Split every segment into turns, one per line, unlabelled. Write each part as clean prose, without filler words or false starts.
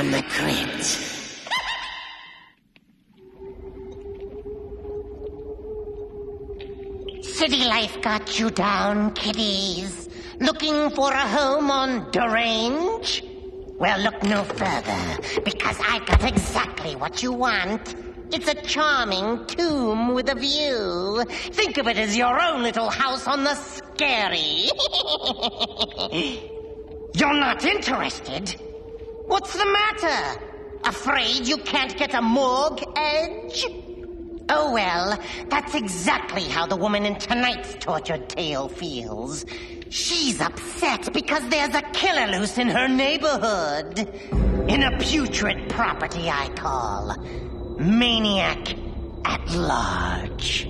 from the crypt. City life got you down, kiddies. Looking for a home on Derange? Well, look no further, because I've got exactly what you want. It's a charming tomb with a view. Think of it as your own little house on the scary. You're not interested? What's the matter? Afraid you can't get a morgue edge? Oh, well, that's exactly how the woman in tonight's tortured tale feels. She's upset because there's a killer loose in her neighborhood. In a putrid property, I call. Maniac at large.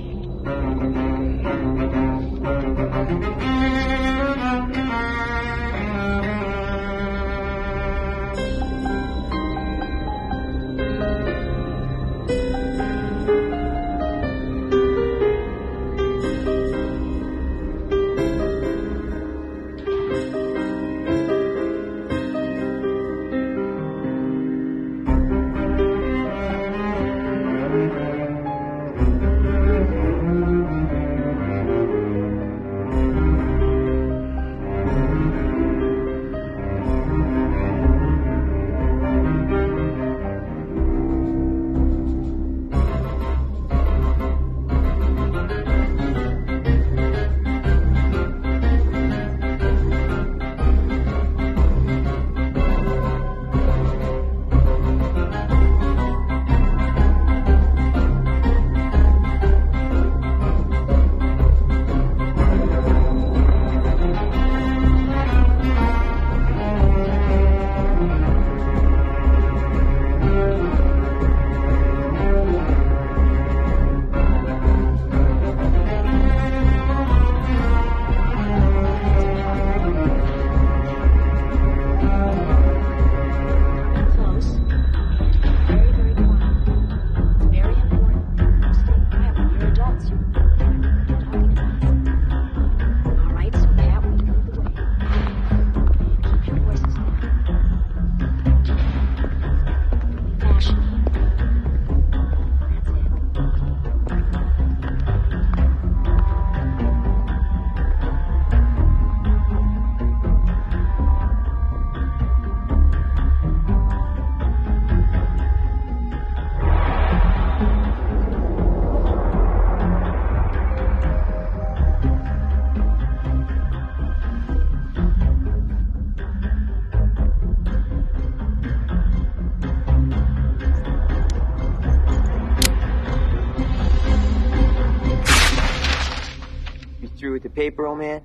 With the paper, old man?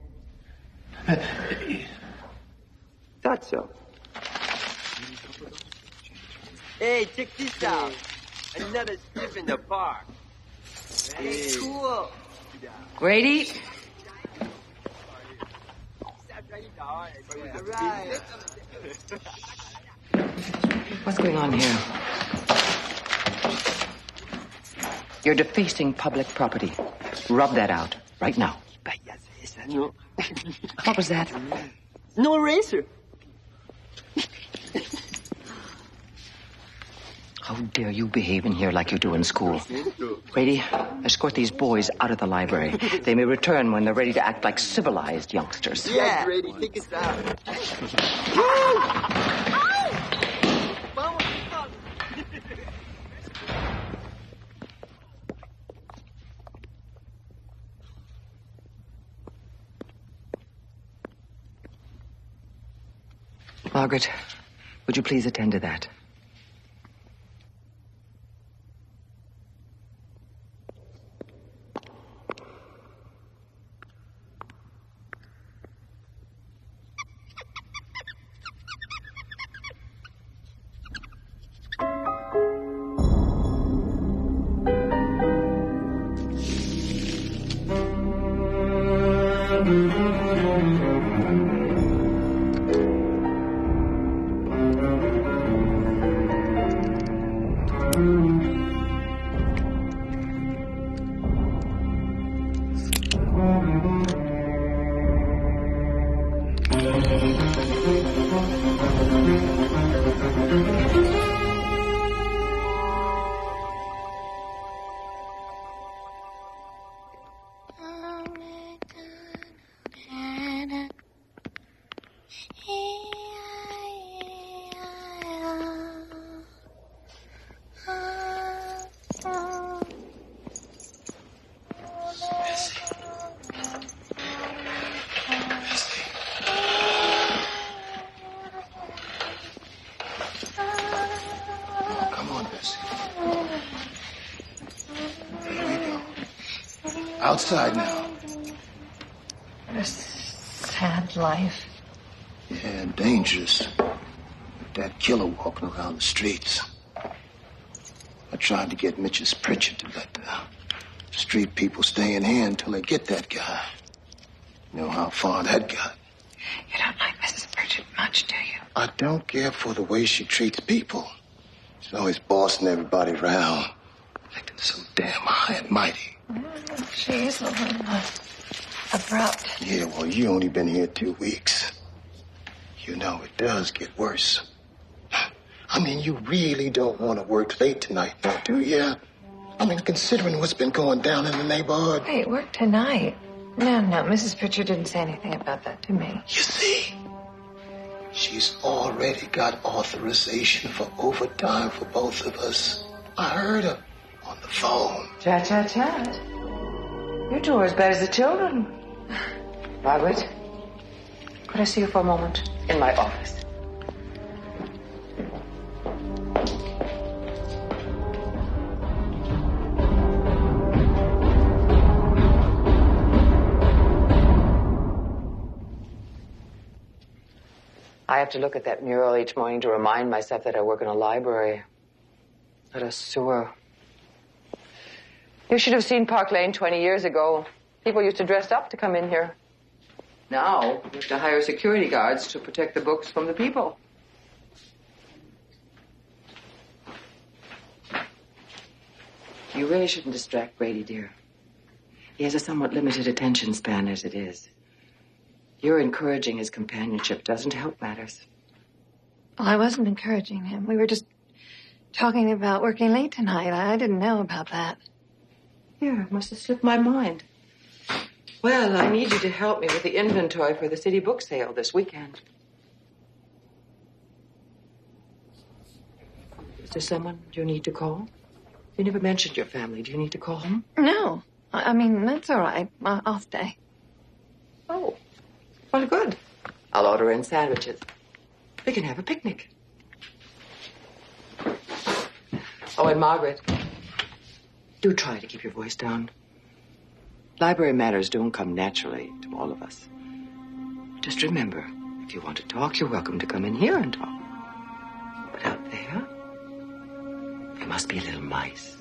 Thought so. Hey, check this out. Another strip in the park. Hey, cool.
Grady? What's going on here? You're defacing public property. Rub that out right now.
No.
What was that?
No eraser.
How dare you behave in here like you do in school? Grady, escort these boys out of the library. They may return when they're ready to act like civilized youngsters.
Yeah, Grady, take us out.
Margaret, would you please attend to that?
Outside now.
What a sad life.
Yeah, dangerous. That killer walking around the streets. I tried to get Mrs. Pritchard to let the street people stay in here until they get that guy. You know how far that got.
You don't like Mrs. Pritchard much, do you?
I don't care for the way she treats people. She's always bossing everybody around. Acting so damn high and mighty.
She is a little abrupt.
Yeah, well, you only been here 2 weeks. You know, it does get worse. I mean, you really don't want to work late tonight, now, do you? I mean, considering what's been going down in the neighborhood.
Wait, work tonight? No, Mrs. Pritchard didn't say anything about that to me.
You see, she's already got authorization for overtime for both of us. I heard her on the phone.
Chat. You two are as bad as the children. Margaret, could I see you for a moment in my office? I have to look at that mural each morning to remind myself that I work in a library, not a sewer. You should have seen Park Lane 20 years ago. People used to dress up to come in here. Now, we have to hire security guards to protect the books from the people. You really shouldn't distract Brady, dear. He has a somewhat limited attention span as it is. Your encouraging his companionship doesn't help matters.
Well, I wasn't encouraging him. We were just talking about working late tonight. I didn't know about that.
Yeah, it must have slipped my mind. Well, I need you to help me with the inventory for the city book sale this weekend. Is there someone you need to call? You never mentioned your family. Do you need to call them?
No. I mean, that's all right. I'll stay.
Oh, well, good. I'll order in sandwiches. We can have a picnic. Oh, and Margaret, do try to keep your voice down. Library matters don't come naturally to all of us. Just remember, if you want to talk, you're welcome to come in here and talk. But out there, there must be little mice.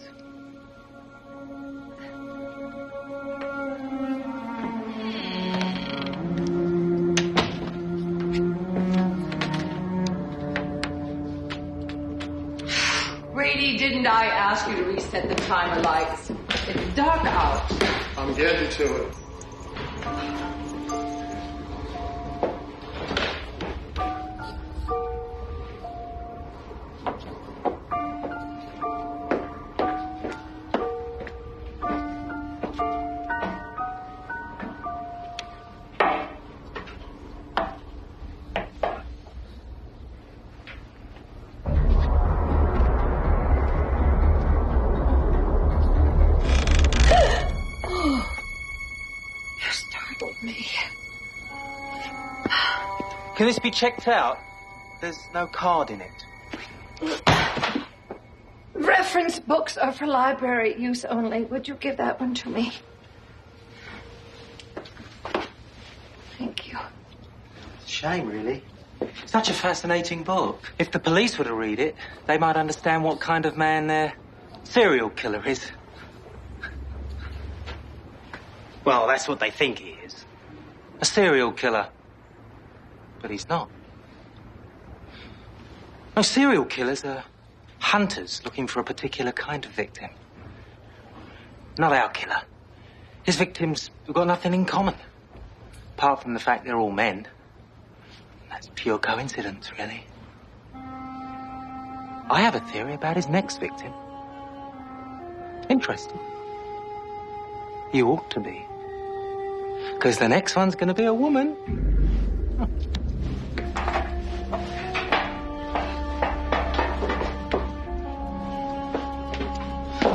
Brady, didn't I ask you to reset the timer lights? It's dark out.
I'm getting to it.
Can this be checked out? There's no card in it.
Reference books are for library use only. Would you give that one to me? Thank you.
It's a shame, really. Such a fascinating book. If the police were to read it, they might understand what kind of man their serial killer is. Well, that's what they think he is. A serial killer. But he's not. No, serial killers are hunters looking for a particular kind of victim. Not our killer. His victims have got nothing in common. Apart from the fact they're all men. That's pure coincidence, really. I have a theory about his next victim. Interested? You ought to be. Because the next one's going to be a woman.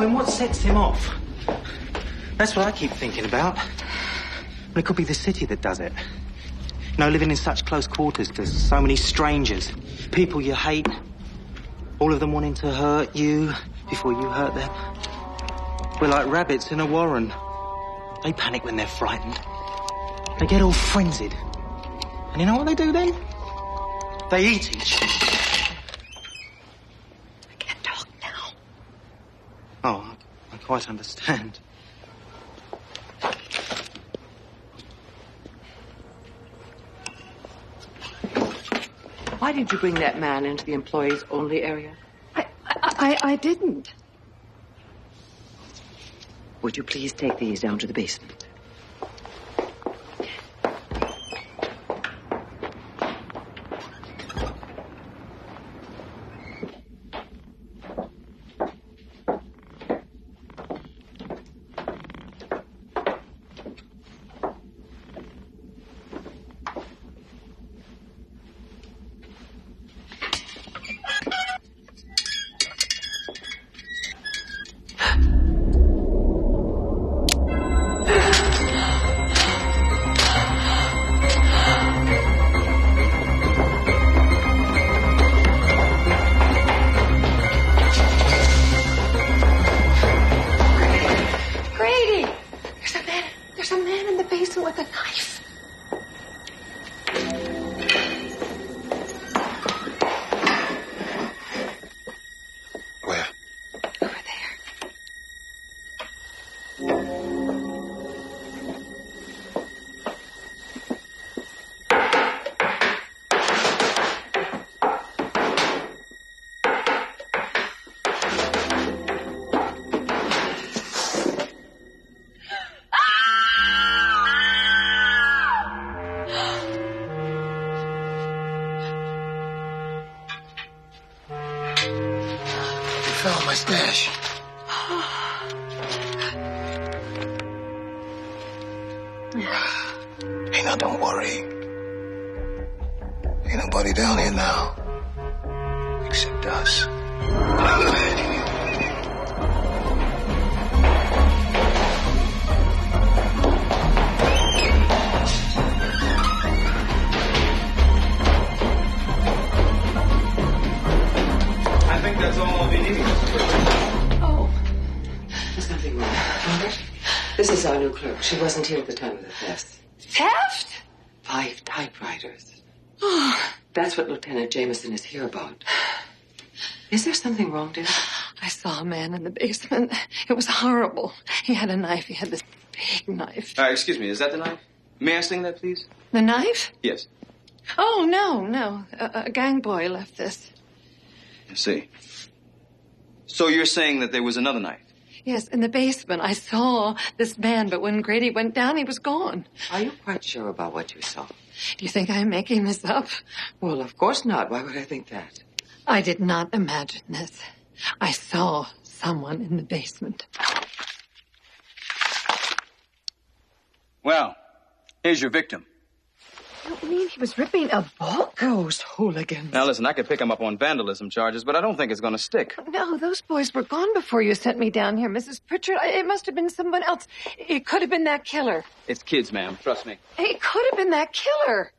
then what sets him off? That's what I keep thinking about. Well, it could be the city that does it. You know, living in such close quarters to so many strangers, people you hate, all of them wanting to hurt you before you hurt them. We're like rabbits in a warren. They panic when they're frightened. They get all frenzied. And you know what they do then? They eat each other.
I can't talk now.
Oh, I quite understand.
Why did you bring that man into the employees only area?
I didn't.
Would you please take these down to the basement?
Found my stash. Hey, now don't worry. Ain't nobody down here now. Except us.
I think that's all we need.
Oh. There's nothing wrong. Robert, this is our new clerk. She wasn't here at the time of the theft.
Theft?
5 typewriters. That's what Lieutenant Jameson is here about. Is there something wrong, dear?
I saw a man in the basement. It was horrible. He had a knife. He had this big knife.
Excuse me, is that the knife? May I sing that, please?
The knife?
Yes.
Oh, no. A gang boy left this.
I see. So you're saying that there was another knife?
Yes, in the basement. I saw this man, but when Grady went down, he was gone.
Are you quite sure about what you saw?
Do you think I'm making this up?
Well, of course not. Why would I think that?
I did not imagine this. I saw someone in the basement.
Well, here's your victim.
You mean he was ripping a book?
Those hooligans.
Now, listen, I could pick him up on vandalism charges, but I don't think it's going to stick.
No, those boys were gone before you sent me down here, Mrs. Pritchard. It must have been someone else. It could have been that killer.
It's kids, ma'am. Trust me.
It could have been that killer.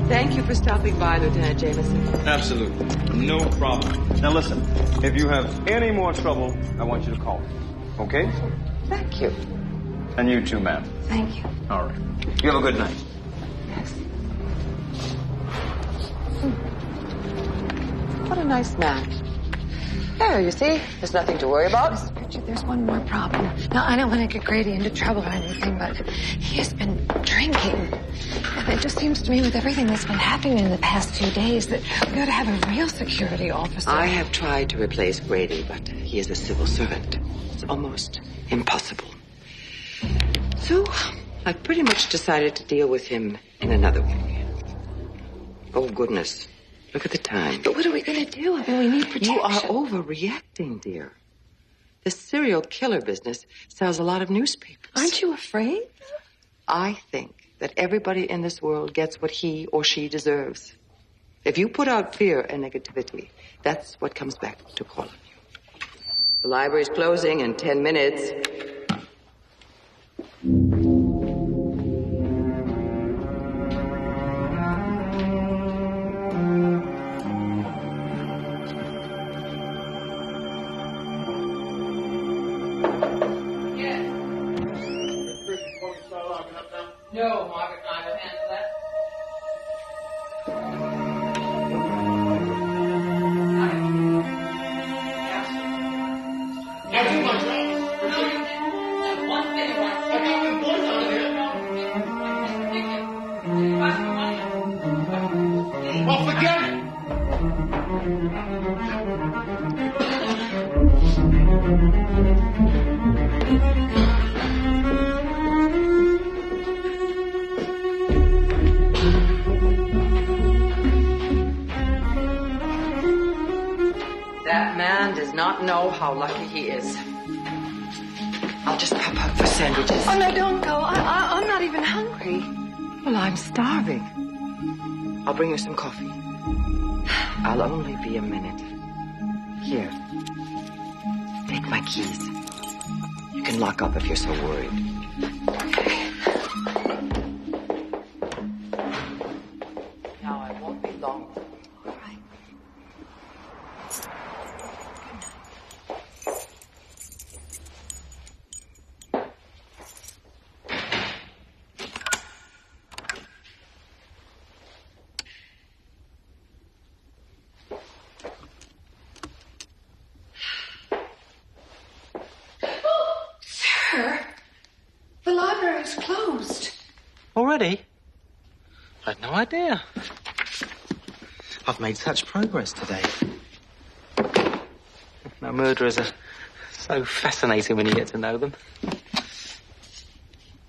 Thank you for stopping by, Lieutenant Jameson.
Absolutely. No problem. Now, listen, if you have any more trouble, I want you to call me. Okay?
Thank you.
And you too, ma'am.
Thank you.
All right. You have a good night.
Yes. What a nice man. There, you see? There's nothing to worry about.
Mrs. Pritchard, there's one more problem. Now, I don't want to get Grady into trouble or anything, but he has been drinking. And it just seems to me with everything that's been happening in the past few days that we ought to have a real security officer.
I have tried to replace Grady, but he is a civil servant. It's almost impossible. So, I've pretty much decided to deal with him in another way. Oh, goodness. Look at the time.
But what are we going to do? I mean, we need protection.
You are overreacting, dear. The serial killer business sells a lot of newspapers.
Aren't you afraid?
I think that everybody in this world gets what he or she deserves. If you put out fear and negativity, that's what comes back to call on you. The library's closing in 10 minutes.
No, Margaret and I will handle that.
I do my job. Well, forget it.
That man does not know how lucky he is. I'll just pop out for sandwiches.
Oh, no, don't go. I'm not even hungry.
Well, I'm starving. I'll bring you some coffee. I'll only be a minute. Here. Take my keys. You can lock up if you're so worried. Now, I won't be long.
All right. Sir, the library's closed.
Already? I had no idea. I've made such progress today. Now, murderers are so fascinating when you get to know them.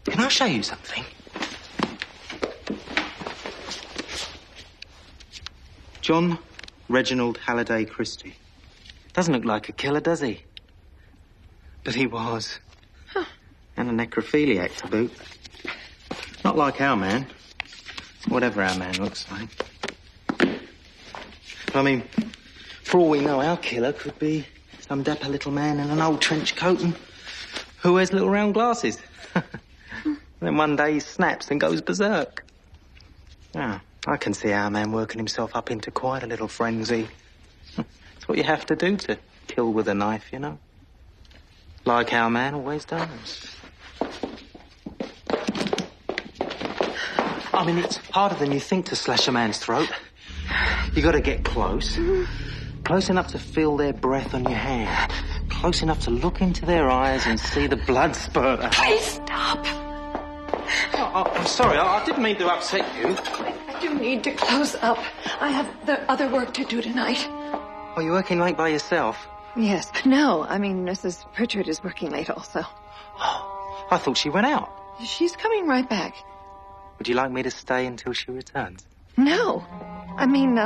Can I show you something? John Reginald Halliday Christie. Doesn't look like a killer, does he? But he was.
Huh.
And a necrophiliac to boot. Not like our man. Whatever our man looks like. I mean, for all we know, our killer could be some dapper little man in an old trench coat and who wears little round glasses. Then one day he snaps and goes berserk. Ah, I can see our man working himself up into quite a little frenzy. It's what you have to do to kill with a knife, you know. Like our man always does. I mean, it's harder than you think to slash a man's throat. You got to get close. Close enough to feel their breath on your hand. Close enough to look into their eyes and see the blood spurt out.
Please stop.
I'm sorry, I didn't mean to upset you.
I do need to close up. I have the other work to do tonight.
Are you working late by yourself?
Yes. No, I mean, Mrs. Pritchard is working late also.
Oh, I thought she went out.
She's coming right back.
Would you like me to stay until she returns?
No. I mean,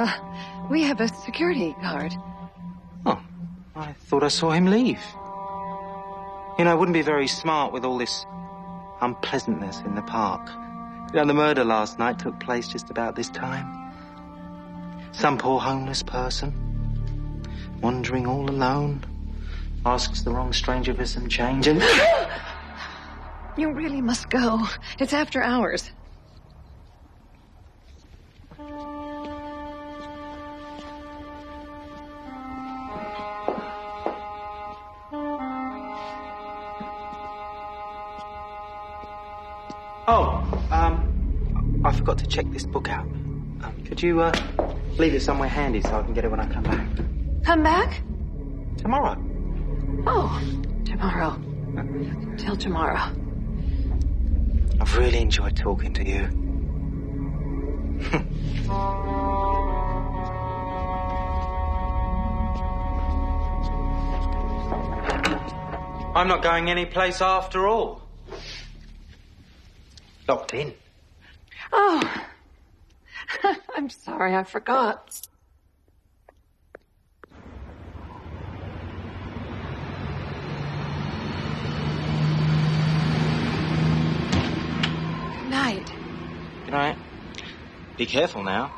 we have a security guard.
Oh, I thought I saw him leave. You know, it wouldn't be very smart with all this unpleasantness in the park. You know, the murder last night took place just about this time. Some poor homeless person, wandering all alone, asks the wrong stranger for some change and...
You really must go. It's after hours.
I forgot to check this book out. Could you, leave it somewhere handy so I can get it when I come back?
Come back?
Tomorrow.
Oh, tomorrow. Till tomorrow.
I've really enjoyed talking to you. I'm not going anyplace after all. Locked in.
Oh. I'm sorry, I forgot. Good night.
Good night. Be careful now.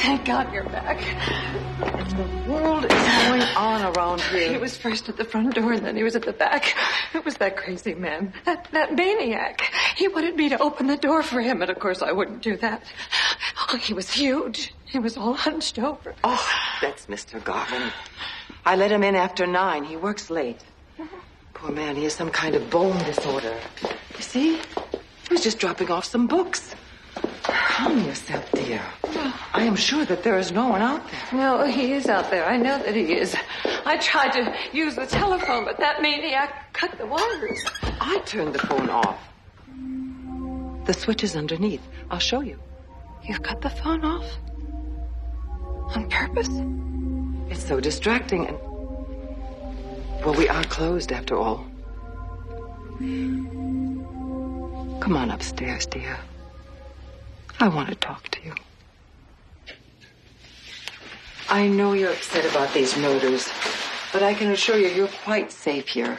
Thank God you're back.
What in the world is going on around here?
He was first at the front door, and then he was at the back. It was that crazy man, that maniac. He wanted me to open the door for him, and of course I wouldn't do that. Oh, he was huge. He was all hunched over.
Oh, that's Mr. Garvin. I let him in after 9. He works late. Poor man, he has some kind of bone disorder. You see? He was just dropping off some books. Calm yourself, dear. I am sure that there is no one out there.
No, he is out there. I know that he is. I tried to use the telephone, but that maniac cut the wires.
I turned the phone off. The switch is underneath. I'll show you.
You've cut the phone off? On purpose?
It's so distracting and... Well, we are closed after all. Come on upstairs, dear. I want to talk to you. I know you're upset about these murders, but I can assure you you're quite safe here.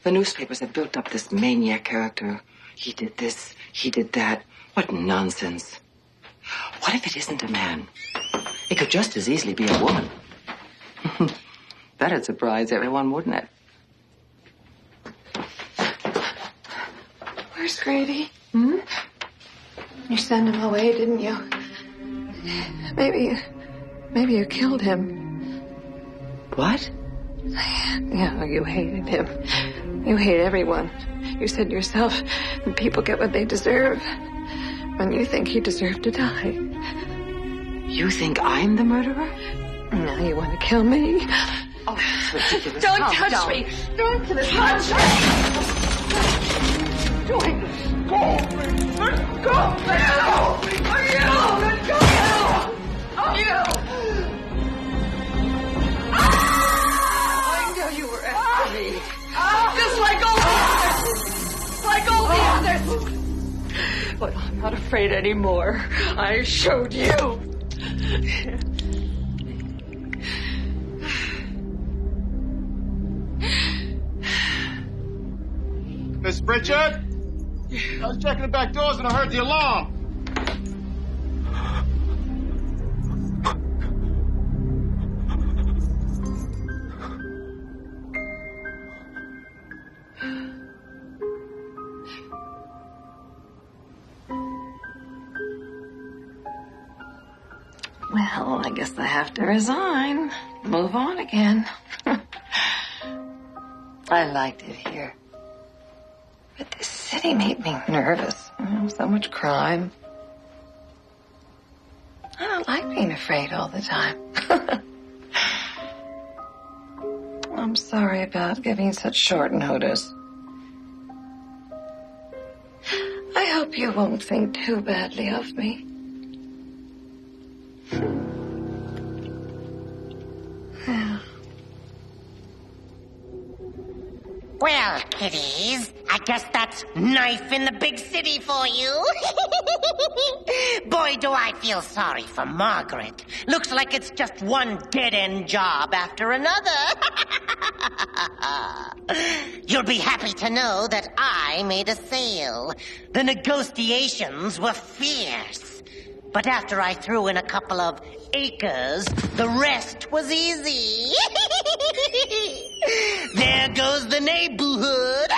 The newspapers have built up this maniac character. He did this, he did that. What nonsense. What if it isn't a man? It could just as easily be a woman. That'd surprise everyone, wouldn't it?
Where's Grady? You sent him away, didn't you? Maybe you killed him.
What?
Yeah, you hated him. You hate everyone. You said yourself, people get what they deserve. When you think he deserved to die.
You think I'm the murderer?
Now you want to kill me?
Oh, that's ridiculous.
Don't
Calm
touch
down.
me! Don't touch me!
Doing?
Go! Let go! Let go! Let go!
You! I knew you were after me. Just like all the others. But I'm not afraid anymore. I showed you.
Miss Pritchard? I was checking the back doors and I heard the alarm.
Well, I guess I have to resign. Move on again. I liked it here. But this city made me nervous. So much crime. I don't like being afraid all the time. I'm sorry about giving such short notice. I hope you won't think too badly of me. Yeah.
Well, kiddies, I guess that's knife in the big city for you. Boy, do I feel sorry for Margaret. Looks like it's just one dead-end job after another. You'll be happy to know that I made a sale. The negotiations were fierce. But after I threw in a couple of acres, the rest was easy. There goes the neighborhood.